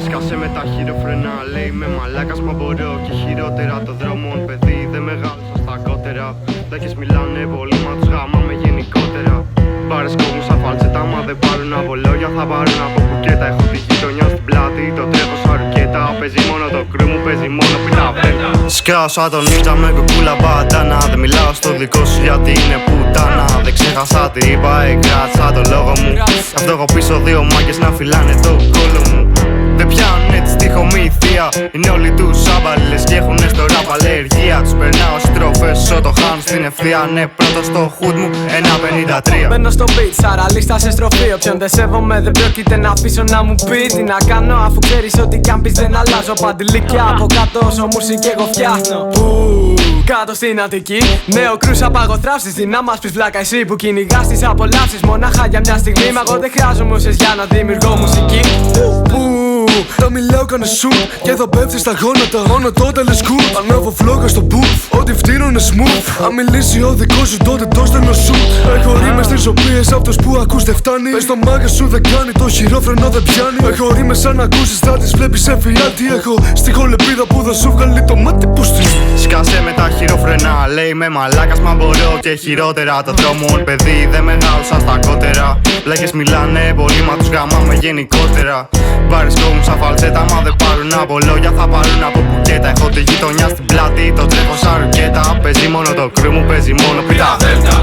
Σκάσε με τα χειροφρενά, λέει με μαλάκας μα μπορώ. Και χειρότερα το δρόμο, παιδί δεν μεγάλωσα στα κότερα. Δάκες μιλάνε πολύ μα τους γάμαμε γενικότερα. Μπάρες κόβουν σαν φαλτσέτα, μα δεν πάρουν από λόγια, θα πάρουν από μπουκέτα. Έχω τη γειτονιά στην πλάτη, το τρέχω σαν ρουκέτα. Παίζει μόνο το κρύ μου, παίζει μόνο πιταβέτα. Σκάω σαν τον νίτσα με κουκούλα μπαντάνα. Δεν μιλάω στο δικό σου γιατί είναι πουτάνα. Δεν ξέχασα τι είπα, κράτησα το λόγο μου. Αυτό έχω πίσω δύο μάγκες να φυλάνε το κόλλο μου. Δεν πιάνουνε τη στιχομηθεία, είναι όλοι τους άμπαλες και έχουνε στο ραπ αλλεργία. Τους περνάω στροφές, όσο το χάνω στην ευθεία. Ναι, πρώτο στο hood μου, 1.53. Μπαίνω στο beat, σαν λίστα σε στροφή. Όποιον δεν σέβομαι δεν πρόκειται να αφήσω να μου πει τι να κάνω, αφού ξέρεις ότι κι αν πεις δεν αλλάζω. Παντηλίκια από κάτω όσο μουσική εγώ φτιάχνω. Κάτω στην Αττική, νέο κρούς απαγοθράψεις. Τι να μας πεις βλάκα εσύ που κυνηγάς τις απολαύσεις. Μονάχα για μια στιγμή, μα εγώ δεν χρειάζομαι ούσες για να δημιουργώ μουσική. Τα μιλάω κάνε σου και θα πέφτει στα γόνατα. Μόνο το τελεσκούπ, ανάβω φλόγα στο booth. Ό,τι φτύνουνε smooth. Αν μιλήσει ο δικός σου τότε το στέλνω σου. Έχω ρήμες τις οποίες αυτός που ακούς δεν φτάνει. Πες το μάγκα σου δεν κάνει, το χειρόφρενο δεν πιάνει. Έχω ρήμες σαν ακούσεις θα τις βλέπεις σε φιάτι. Έχω στη χολεπίδα που θα σου βγάλει το μάτι που στη. Σκάσε με τα χειροφρενά, λέει με μαλάκας μα μπορώ. Και χειρότερα το δρόμο, παιδί δεν μεγάλωσα στα κότερα. Βλάκες μιλάνε πολύ μα τους γάμαμε γενικότερα. Μπάρες κόβουν σαν φαλτσέτα, μα δεν πάρουν από λόγια, θα πάρουν από μπουκέτα. Έχω τη γειτονιά στην πλάτη, το τρέχω σαν ρουκέτα. Παίζει μόνο το κρύ μου, παίζει μόνο πιταβέτα.